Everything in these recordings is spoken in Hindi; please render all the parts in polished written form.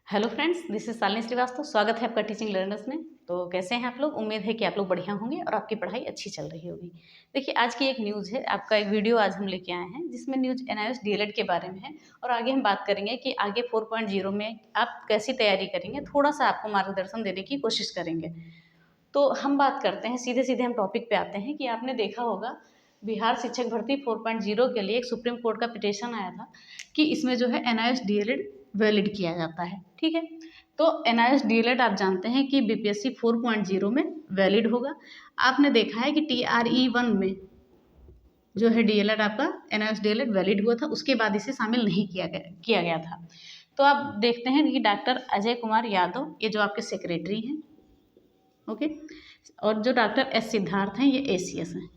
Hello friends, this is Shalini Srivastava. स्वागत है आपका टीचिंग लर्नर्स में। तो कैसे हैं आप लोग? उम्मीद है कि आप लोग बढ़िया होंगे और आपकी पढ़ाई अच्छी चल रही होगी। देखिए, आज की एक न्यूज़ है, आपका एक वीडियो आज हम लेके आए हैं जिसमें न्यूज़ एनआईओएस डीएलएड के बारे में है। और आगे हम बात करेंगे कि आगे 4.0 में आप कैसी तैयारी करेंगे, थोड़ा सा आपको मार्गदर्शन देने की कोशिश करेंगे। तो हम बात करते हैं, सीधे सीधे हम टॉपिक पे आते हैं कि आपने देखा होगा बिहार शिक्षक भर्ती 4.0 के लिए एक सुप्रीम कोर्ट का पिटीशन आया था कि इसमें जो है एनआईओएस डीएलएड वैलिड किया जाता है। ठीक है, तो एनआईओएस डीएलएड आप जानते हैं कि बीपीएससी 4.0 में वैलिड होगा। आपने देखा है कि टीआरई 1 में जो है डीएलएड आपका एनआईओएस डीएलएड वैलिड हुआ था, उसके बाद इसे शामिल नहीं किया गया था। तो आप देखते हैं कि डॉक्टर अजय कुमार यादव, ये जो आपके सेक्रेटरी हैं, ओके, और जो डॉक्टर एस सिद्धार्थ हैं, ये एसीएस हैं।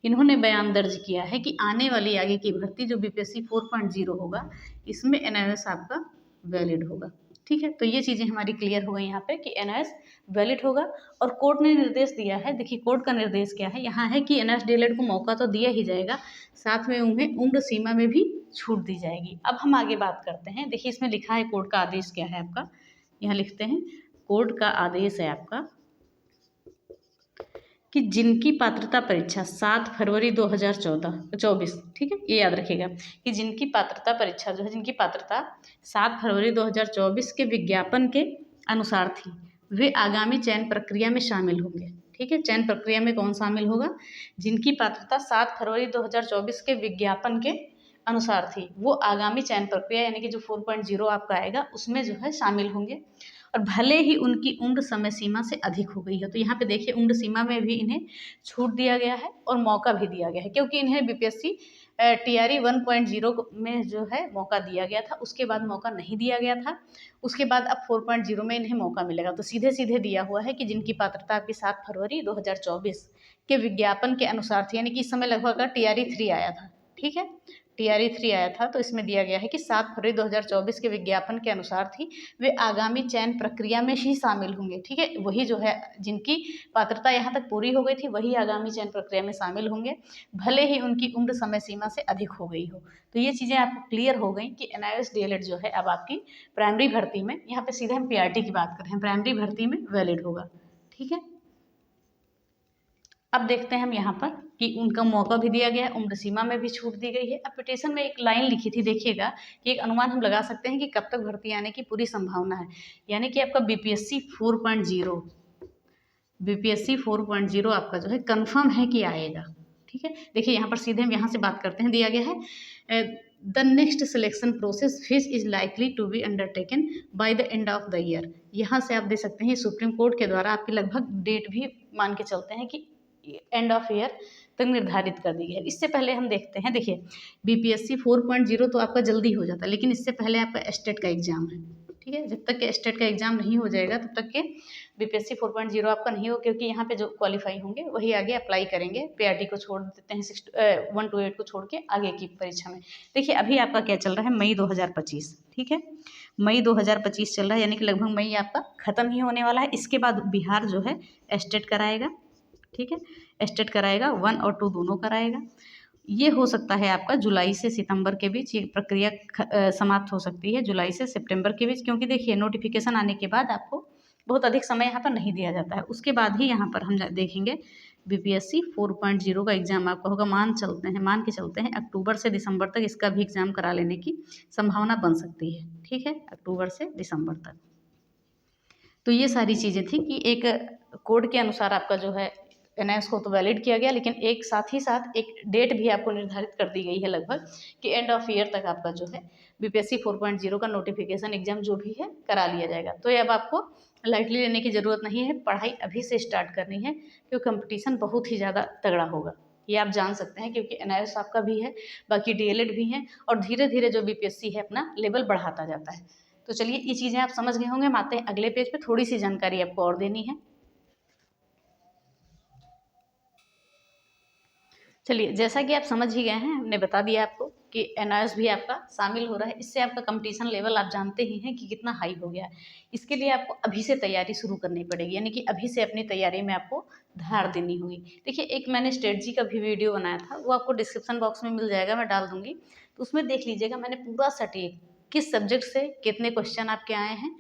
इन्होंने बयान दर्ज किया है कि आने वाली आगे की भर्ती जो बीपीएससी 4.0 होगा, इसमें एनआईओएस आपका वैलिड होगा। ठीक है, तो ये चीज़ें हमारी क्लियर हो गई यहाँ पे कि एनआईओएस वैलिड होगा। और कोर्ट ने निर्देश दिया है, देखिए कोर्ट का निर्देश क्या है यहाँ है कि एनआईओएस डीएलएड को मौका तो दिया ही जाएगा, साथ में उन्हें उम्र सीमा में भी छूट दी जाएगी। अब हम आगे बात करते हैं। देखिए, इसमें लिखा है कोर्ट का आदेश क्या है आपका, यहाँ लिखते हैं कोर्ट का आदेश है आपका कि जिनकी पात्रता परीक्षा 7 फरवरी 2024, ठीक है, ये याद रखिएगा कि जिनकी पात्रता परीक्षा जो है, जिनकी पात्रता 7 फरवरी 2024 के विज्ञापन के अनुसार थी, वे आगामी चयन प्रक्रिया में शामिल होंगे। ठीक है, चयन प्रक्रिया में कौन शामिल होगा? जिनकी पात्रता 7 फरवरी 2024 के विज्ञापन के अनुसार थी, वो आगामी चयन प्रक्रिया यानी कि जो 4.0 आपका आएगा उसमें जो है शामिल होंगे। और भले ही उनकी उम्र समय सीमा से अधिक हो गई है, तो यहाँ पे देखिए उम्र सीमा में भी इन्हें छूट दिया गया है और मौका भी दिया गया है, क्योंकि इन्हें बीपीएससी टीआरई 1.0 में जो है मौका दिया गया था, उसके बाद मौका नहीं दिया गया था। उसके बाद अब 4.0 में इन्हें मौका मिलेगा। तो सीधे सीधे दिया हुआ है कि जिनकी पात्रता आपकी 7 फरवरी 2024 के विज्ञापन के अनुसार थी, यानी कि इस समय लगभग टीआरई 3 आया था। ठीक है, टीआरई 3 आया था, तो इसमें दिया गया है कि 7 फरवरी 2024 के विज्ञापन के अनुसार थी, वे आगामी चयन प्रक्रिया में ही शामिल होंगे। ठीक है, वही जो है जिनकी पात्रता यहाँ तक पूरी हो गई थी, वही आगामी चयन प्रक्रिया में शामिल होंगे, भले ही उनकी उम्र समय सीमा से अधिक हो गई हो। तो ये चीज़ें आपको क्लियर हो गई कि एनआईओएस डीएलएड जो है अब आपकी प्राइमरी भर्ती में, यहाँ पे सीधे हम पीआरटी की बात कर रहे हैं, प्राइमरी भर्ती में वैलिड होगा। ठीक है, अब देखते हैं हम यहाँ पर कि उनका मौका भी दिया गया है, उम्र सीमा में भी छूट दी गई है। अब पिटीशन में एक लाइन लिखी थी, देखिएगा कि एक अनुमान हम लगा सकते हैं कि कब तक भर्ती आने की पूरी संभावना है, यानी कि आपका बीपीएससी 4.0 आपका जो है कंफर्म है कि आएगा। ठीक है, देखिए यहाँ पर सीधे हम यहाँ से बात करते हैं, दिया गया है the next selection process which is likely to be undertaken by the end of the year. यहाँ से आप देख सकते हैं सुप्रीम कोर्ट के द्वारा आपकी लगभग डेट भी मान के चलते हैं कि एंड ऑफ ईयर तक निर्धारित कर दी गई है। इससे पहले हम देखते हैं, देखिए बीपीएससी 4.0 तो आपका जल्दी हो जाता है, लेकिन इससे पहले आपका स्टेट का एग्जाम है। ठीक है, जब तक के स्टेट का एग्जाम नहीं हो जाएगा तब तक के बीपीएससी 4.0 आपका नहीं हो, क्योंकि यहाँ पे जो क्वालिफाई होंगे वही आगे अप्लाई करेंगे। पीआरटी को छोड़ देते हैं, 1 to 8 को छोड़ के आगे की परीक्षा में। देखिए अभी आपका क्या चल रहा है, मई 2025। ठीक है, मई 2025 चल रहा है, यानी कि लगभग मई आपका खत्म ही होने वाला है। इसके बाद बिहार जो है स्टेट कराएगा। ठीक है, स्टेट कराएगा, 1 और 2 दोनों कराएगा। ये हो सकता है आपका जुलाई से सितंबर के बीच ये प्रक्रिया समाप्त हो सकती है, जुलाई से सितंबर के बीच, क्योंकि देखिए नोटिफिकेशन आने के बाद आपको बहुत अधिक समय यहाँ पर नहीं दिया जाता है। उसके बाद ही यहाँ पर हम देखेंगे बीपीएससी 4.0 का एग्जाम आपका होगा। मान के चलते हैं अक्टूबर से दिसंबर तक इसका भी एग्जाम करा लेने की संभावना बन सकती है। ठीक है, अक्टूबर से दिसंबर तक। तो ये सारी चीज़ें थी कि एक कोड के अनुसार आपका जो है एनआईओएस को तो वैलिड किया गया, लेकिन एक साथ ही साथ एक डेट भी आपको निर्धारित कर दी गई है लगभग कि एंड ऑफ ईयर तक आपका जो है बीपीएससी 4.0 का नोटिफिकेशन एग्जाम जो भी है करा लिया जाएगा। तो ये अब आपको लाइटली लेने की ज़रूरत नहीं है, पढ़ाई अभी से स्टार्ट करनी है, क्योंकि कंपटीशन बहुत ही ज़्यादा तगड़ा होगा, ये आप जान सकते हैं, क्योंकि एनआईओएस आपका भी है, बाकी डीएलएड भी है, और धीरे धीरे जो बीपीएससी है अपना लेवल बढ़ाता जाता है। तो चलिए ये चीज़ें आप समझ गए होंगे। हम आते हैं अगले पेज पे, थोड़ी सी जानकारी आपको और देनी है। चलिए, जैसा कि आप समझ ही गए हैं, हमने बता दिया आपको कि एनआईओएस भी आपका शामिल हो रहा है। इससे आपका कंपटीशन लेवल आप जानते ही हैं कि कितना हाई हो गया है। इसके लिए आपको अभी से तैयारी शुरू करनी पड़ेगी, यानी कि अभी से अपनी तैयारी में आपको धार देनी होगी। देखिए एक मैंने स्ट्रेटजी का भी वीडियो बनाया था, वो आपको डिस्क्रिप्शन बॉक्स में मिल जाएगा, मैं डाल दूंगी, तो उसमें देख लीजिएगा। मैंने पूरा सटीक किस सब्जेक्ट से कितने क्वेश्चन आपके आए हैं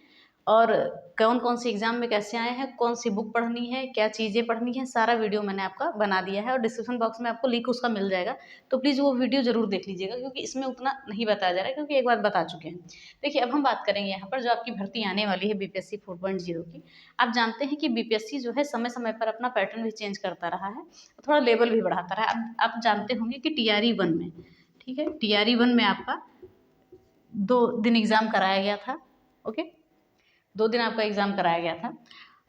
और कौन कौन सी एग्ज़ाम में कैसे आए हैं, कौन सी बुक पढ़नी है, क्या चीज़ें पढ़नी है, सारा वीडियो मैंने आपका बना दिया है और डिस्क्रिप्शन बॉक्स में आपको लिंक उसका मिल जाएगा। तो प्लीज़ वो वीडियो ज़रूर देख लीजिएगा, क्योंकि इसमें उतना नहीं बताया जा रहा है, क्योंकि एक बार बता चुके हैं। देखिए, अब हम बात करेंगे यहाँ पर जो आपकी भर्ती आने वाली है बीपीएससी 4.0 की। आप जानते हैं कि बीपीएससी जो है समय-समय पर अपना पैटर्न भी चेंज करता रहा है, थोड़ा लेवल भी बढ़ाता रहा है। अब आप जानते होंगे कि टीआरई 1 में, ठीक है, टीआरई 1 में आपका 2 दिन एग्ज़ाम कराया गया था। ओके, 2 दिन आपका एग्ज़ाम कराया गया था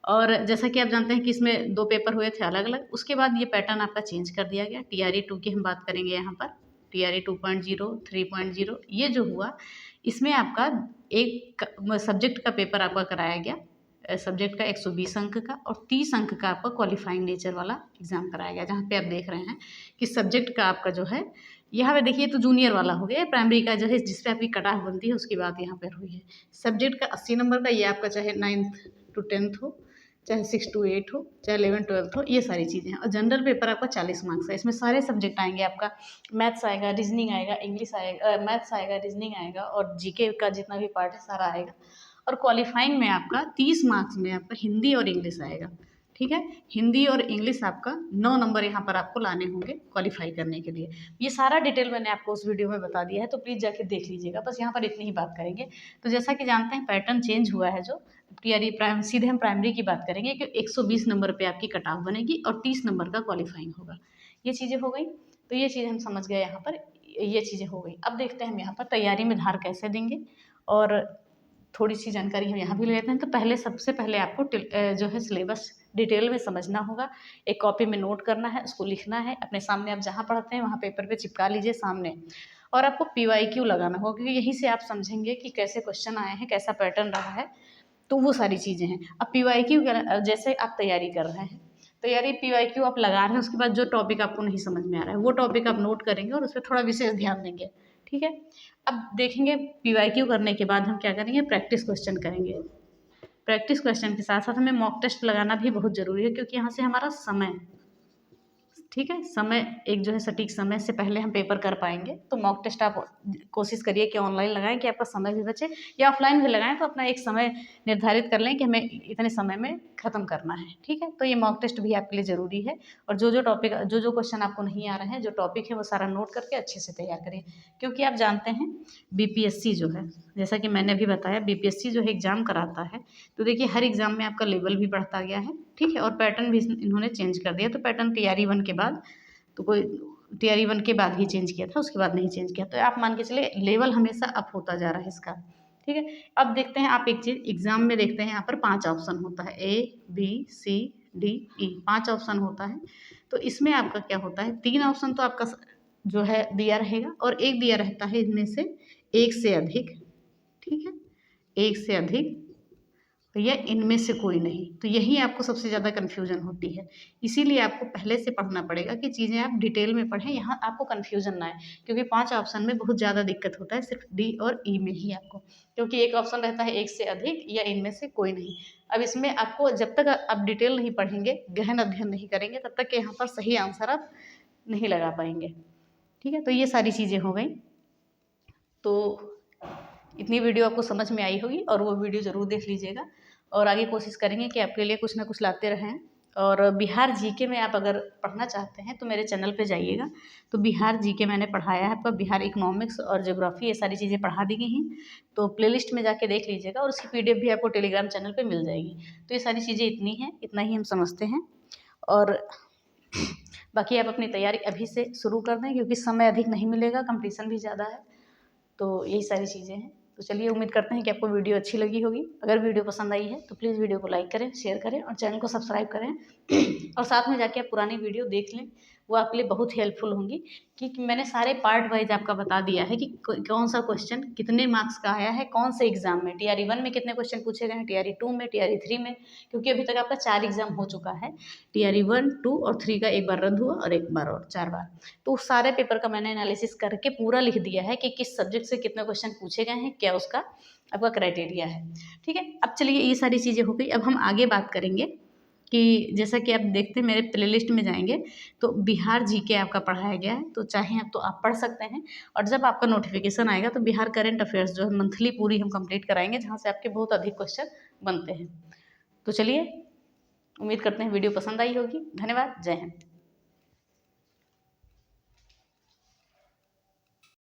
और जैसा कि आप जानते हैं कि इसमें 2 पेपर हुए थे अलग-अलग। उसके बाद ये पैटर्न आपका चेंज कर दिया गया। टीआरई 2 की हम बात करेंगे यहाँ पर। टीआरई 2.0, 3.0 ये जो हुआ, इसमें आपका एक सब्जेक्ट का पेपर आपका कराया गया। सब्जेक्ट का 120 अंक का और 30 अंक का आपका क्वालिफाइंग नेचर वाला एग्ज़ाम कराया गया। जहाँ पे आप देख रहे हैं कि सब्जेक्ट का आपका जो है, यहाँ पे देखिए तो जूनियर वाला हो गया, प्राइमरी का जो है जिस पे आपकी कट ऑफ बनती है उसकी बात यहाँ पर हुई है। सब्जेक्ट का 80 नंबर का, ये आपका चाहे 9th to 10th हो, चाहे 6 to 8 हो, चाहे 11 12th हो, ये सारी चीज़ें हैं। और जनरल पेपर आपका 40 मार्क्स है। इसमें सारे सब्जेक्ट आएंगे, आपका मैथ्स आएगा, रीजनिंग आएगा, इंग्लिश आएगा, मैथ्स आएगा, रीजनिंग आएगा और जीके का जितना भी पार्ट है सारा आएगा। और क्वालिफाइंग में आपका 30 मार्क्स में आपका हिंदी और इंग्लिश आएगा। ठीक है, हिंदी और इंग्लिश आपका 9 नंबर यहाँ पर आपको लाने होंगे क्वालिफाई करने के लिए। ये सारा डिटेल मैंने आपको उस वीडियो में बता दिया है, तो प्लीज़ जाके देख लीजिएगा। बस यहाँ पर इतनी ही बात करेंगे। तो जैसा कि जानते हैं पैटर्न चेंज हुआ है, जो टीआरई सीधे हम प्राइमरी की बात करेंगे कि 120 नंबर पे आपकी कट ऑफ बनेगी और 30 नंबर का क्वालिफाइंग होगा। ये चीज़ें हो गई, तो ये चीज़ें हम समझ गए यहाँ पर, ये चीज़ें हो गई। अब देखते हैं हम यहाँ पर तैयारी में धार कैसे देंगे और थोड़ी सी जानकारी हम यहाँ भी ले लेते हैं। तो पहले सबसे पहले आपको जो है सिलेबस डिटेल में समझना होगा। एक कॉपी में नोट करना है, उसको लिखना है अपने सामने। आप जहाँ पढ़ते हैं वहाँ पेपर पे चिपका लीजिए सामने। और आपको PYQ लगाना होगा, क्योंकि यहीं से आप समझेंगे कि कैसे क्वेश्चन आए हैं, कैसा पैटर्न रहा है, तो वो सारी चीज़ें हैं। अब PYQ जैसे आप तैयारी कर रहे हैं, तैयारी PYQ आप लगा रहे हैं, उसके बाद जो टॉपिक आपको नहीं समझ में आ रहा है वो टॉपिक आप नोट करेंगे और उस पर थोड़ा विशेष ध्यान देंगे। ठीक है, अब देखेंगे PYQ करने के बाद हम क्या करेंगे, प्रैक्टिस क्वेश्चन करेंगे। प्रैक्टिस क्वेश्चन के साथ साथ हमें मॉक टेस्ट लगाना भी बहुत ज़रूरी है, क्योंकि यहाँ से हमारा समय, ठीक है, समय एक जो है सटीक समय से पहले हम पेपर कर पाएंगे। तो मॉक टेस्ट आप कोशिश करिए कि ऑनलाइन लगाएं, कि आपका समय भी बचे, या ऑफलाइन भी लगाएं तो अपना एक समय निर्धारित कर लें कि हमें इतने समय में ख़त्म करना है। ठीक है, तो ये मॉक टेस्ट भी आपके लिए ज़रूरी है। और जो जो टॉपिक, जो जो क्वेश्चन आपको नहीं आ रहे हैं, जो टॉपिक है वो सारा नोट करके अच्छे से तैयार करें। क्योंकि आप जानते हैं BPSC जो है, जैसा कि मैंने अभी बताया, BPSC जो है एग्ज़ाम कराता है, तो देखिए हर एग्ज़ाम में आपका लेवल भी बढ़ता गया है। ठीक है, और पैटर्न भी इन्होंने चेंज कर दिया। तो पैटर्न TRE 1 के बाद, तो कोई TRE 1 के बाद ही चेंज किया था, उसके बाद नहीं चेंज किया। तो आप मान के चलिए लेवल हमेशा अप होता जा रहा है इसका। ठीक है, अब देखते हैं, आप एक चीज़ एग्ज़ाम में देखते हैं, यहाँ पर 5 ऑप्शन होता है, ABCDE 5 ऑप्शन होता है। तो इसमें आपका क्या होता है, 3 ऑप्शन तो आपका जो है दिया रहेगा और एक दिया रहता है इनमें से एक से अधिक। ठीक है, एक से अधिक या इनमें से कोई नहीं। तो यही आपको सबसे ज़्यादा कन्फ्यूजन होती है। इसीलिए आपको पहले से पढ़ना पड़ेगा कि चीज़ें आप डिटेल में पढ़ें, यहाँ आपको कन्फ्यूजन ना आए। क्योंकि 5 ऑप्शन में बहुत ज़्यादा दिक्कत होता है सिर्फ D और E में ही आपको, क्योंकि एक ऑप्शन रहता है एक से अधिक या इनमें से कोई नहीं। अब इसमें आपको जब तक आप डिटेल नहीं पढ़ेंगे, गहन अध्ययन नहीं करेंगे, तब तक यहाँ पर सही आंसर आप नहीं लगा पाएंगे। ठीक है, तो ये सारी चीज़ें हो गई। तो इतनी वीडियो आपको समझ में आई होगी और वो वीडियो ज़रूर देख लीजिएगा। और आगे कोशिश करेंगे कि आपके लिए कुछ ना कुछ लाते रहें। और बिहार जीके में आप अगर पढ़ना चाहते हैं तो मेरे चैनल पे जाइएगा। तो बिहार जीके मैंने पढ़ाया है आपका, बिहार इकोनॉमिक्स और ज्योग्राफी, ये सारी चीज़ें पढ़ा दी गई हैं। तो प्लेलिस्ट में जाके देख लीजिएगा और उसकी PDF भी आपको टेलीग्राम चैनल पे मिल जाएगी। तो ये सारी चीज़ें इतनी हैं, इतना ही हम समझते हैं। और बाकी आप अपनी तैयारी अभी से शुरू कर दें, क्योंकि समय अधिक नहीं मिलेगा, कंपटीशन भी ज़्यादा है। तो यही सारी चीज़ें हैं। तो चलिए, उम्मीद करते हैं कि आपको वीडियो अच्छी लगी होगी। अगर वीडियो पसंद आई है तो प्लीज़ वीडियो को लाइक करें, शेयर करें और चैनल को सब्सक्राइब करें। और साथ में जाके आप पुरानी वीडियो देख लें, वो आपके लिए बहुत हेल्पफुल होंगी। कि मैंने सारे पार्ट वाइज आपका बता दिया है कि कौन सा क्वेश्चन कितने मार्क्स का आया है, कौन से एग्जाम में, TRE 1 में कितने क्वेश्चन पूछे गए हैं, TRE 2 में, TRE 3 में। क्योंकि अभी तक आपका 4 एग्जाम हो चुका है। TRE 1, 2 और 3 का एक बार रद्द हुआ और एक बार और 4 बार। तो उस सारे पेपर का मैंने एनालिसिस करके पूरा लिख दिया है कि किस सब्जेक्ट से कितने क्वेश्चन पूछे गए हैं, क्या उसका आपका क्राइटेरिया है। ठीक है, अब चलिए, ये सारी चीज़ें हो गई। अब हम आगे बात करेंगे कि जैसा कि आप देखते हैं मेरे प्लेलिस्ट में जाएंगे तो बिहार जीके आपका पढ़ाया गया है, तो चाहे आप तो आप पढ़ सकते हैं। और जब आपका नोटिफिकेशन आएगा तो बिहार करंट अफेयर्स जो है मंथली पूरी हम कंप्लीट कराएंगे, जहाँ से आपके बहुत अधिक क्वेश्चन बनते हैं। तो चलिए, उम्मीद करते हैं वीडियो पसंद आई होगी। धन्यवाद। जय हिंद।